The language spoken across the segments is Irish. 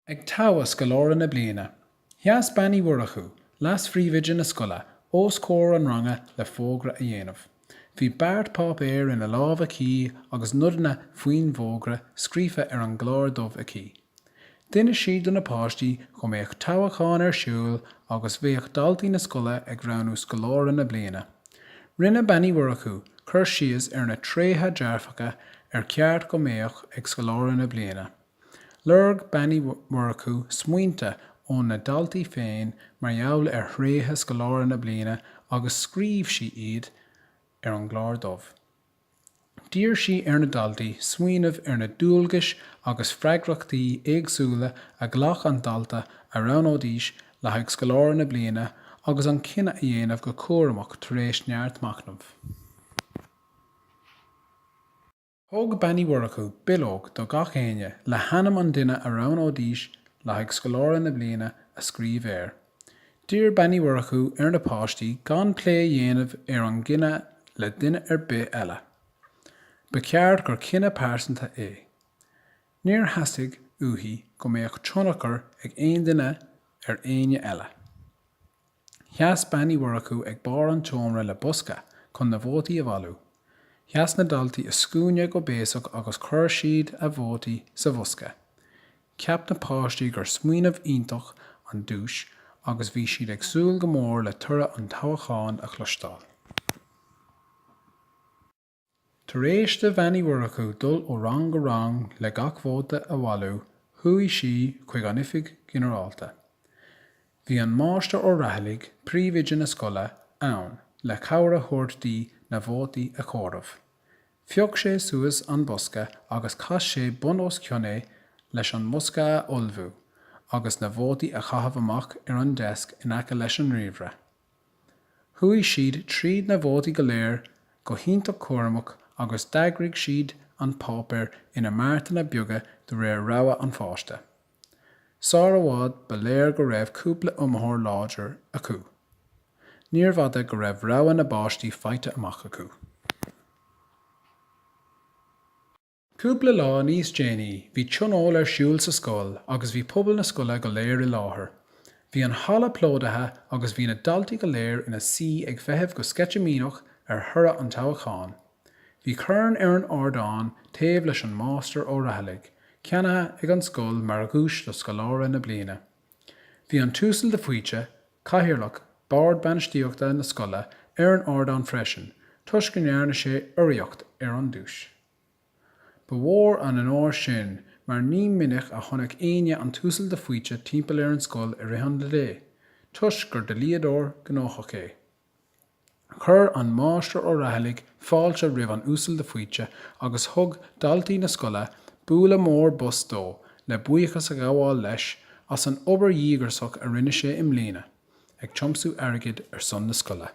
Ag Toghadh Scoláire na Bliana. Theas bannaí mhuircheú, leas phríomhaide na scoile, os cóir an ranga le fógra a dhéanamh. Bhí beart pop air ina lámh aici agus nudanna faoin bhógra scríofa ar an gláir dubh aici. Duine siad do na páistí go mbeadh toghacháin ar siúl agus bheadh daltaí na scoile ag ranú Scoláire na Bliana. Rinne bannaí mhuircheú, chuir síos ar na tréthe dearfacha ar ceart go mbeadh ag Scoláire na Bliana. Lurg bannaí mhuircheú smaointe ón na daltaí féin mar gheall ar thréithe Scoláire na Bliana agus scríobh sí iad ar an gláir dubh. Dír sí ar na daltaí smaoinemh ar na dúilgais agus freagrachtaí éagsúla a ghlach an dalta a ranódíos le haghaidh Scoláire na Bliana agus an cinenne a dhéanamh go cuaireamach tar éis neart machnamh. Thug bannaí mhuircheú bilóg do gach aine le hanam an duine a ranódíos le haghaidh Scoláire na Bliana a scríobh air. Dír bannaí mhuircheú ar na páistí gan plé a dhéanamh ar an gcinenne le duine ar bith eile. Ba ceart gur cinenne pásanta é. Níor hasaigh uathaí go mbeadh tionachar ag aon duine ar aine eile. Theas bannaí mhuircheú ag bar an teomra le busca chun na bhótaí a bhailú. Theas na daltaí a scúine go béasach agus chuir siad a bhótaí sa bhosca. Ceap na páistí gur smaoinemh iontach an dúis agus bhí siad ag súil go mór le tura an toghacháin a chluisteáil. Tar éis de bannaí mhuircheú dul ó rang go rang le gach bhóta a bhailú, thuaigh sí chuig an oifig ginearálta. Bhí an máiste ó rathaigh príomhaide na scoile ann le cabhair a thabhairtaí na bhótaí a chomhdamh. Phiog sé suas an bosca agus cas sé bunós cioné leis an mosca a ullmhú agus na bhótaí a chaitheamh amach ar an deasc in aice leis an riomhre. Thuaigh siad tríd na bhótaí go léir go hintach cuaireamach agus d'eagraigh siad an páipéir ina mártainna beaga do réir rabha an fáiste. Sár amhád ba léir go raibh cúpla umthóir láidir acu. Níor bhada go raibh rabha na báistí feite amach acu. Cúpla lá níos déanaí bhí tionól ar siúl sa scoil agus bhí pobal na scoile go léir i láthair. Bhí an hala plódathe agus bhí na daltaí go léir ina suí ag bheithimh go sceitimíneach ar thura an toghacháin. Bhí churn ar an ardáin taobh leis an máiste ó rathaigh, ceannathe ag an scoil mar a gúis do Scoláire na Bliana. Bhí an túsal de faoite, cathaoirleach, bard banistíochta na scoile ar an ardáin freisin, tus go ndearna sé oireacht ar an dúis. Ba mhór an áir sin mar ní minic a chonaic aine an túsal de faoite timpeall ar an scoil i ritheann le dé, tus gur de líadóir gnóchach é. Chur an máiste ó rathaigh fáilte roimh an úsal de faoite agus thug daltaí na scoile bualadh mór bus dó le buíochas a ghabháil leis as an obair dhíogarsach a rinne sé imléana, ag tiomsú airgid ar son na scoile.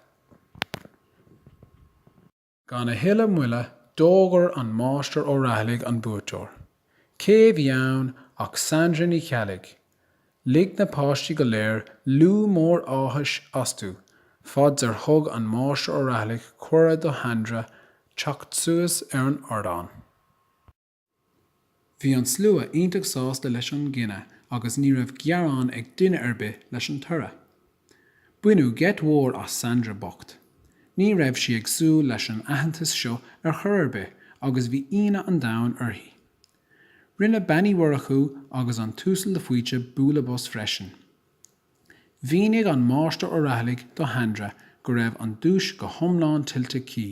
Gan na huile muile dógar an máiste ó rathaigh an búiteoir. Céimh ann ach Sandra ní chealaigh. Lig na páistí go léir lú mór áthais astú. Fad ar thug an máiste ó rathaigh cuireadh do handra teacht suas ar an ardáin. Bhí an slua iontas sásta leis an gcinne agus ní raibh gearán ag duine ar bith leis an tura. Buinú get mhór as Sandra bocht. Ní raibh sí ag súil leis an aitheantas seo ar chur ar bith agus bhí aine an domhan uirthi. Rinne bannaí mhuircheú agus an túsal de faoite bualadh bus freisin. Bhíonnig an máiste ó rathaigh do handra go raibh an dúis go thomláin tiltte cí.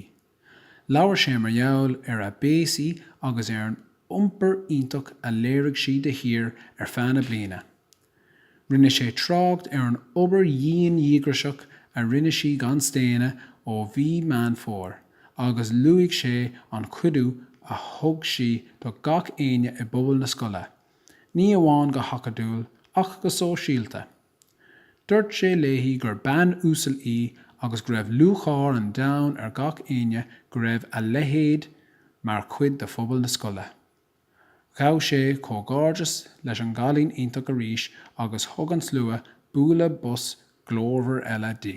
Labhair sé mar gheall ar a bésaí agus ar an iompar iontach a léirigh siad de thír ar feadh na bliana. Rinne sé trácht ar an obair dhíogarsach a rinne sí gan stéine ó bhí meán fór, agus luigh sé an cuidú a thug sí do gach aine i bpobal na scoile. Ní amháin go hacadúil ach go sóisialta. Dúirt sé léithí gur ban úsal í agus go raibh luachár an domhan ar gach aine go raibh a leithéad mar chuid de phobal na scoile. Ghabh sé cógáirdeas leis an galaín iontach arís agus thug an slua bualadh bus glóbhar eile dí.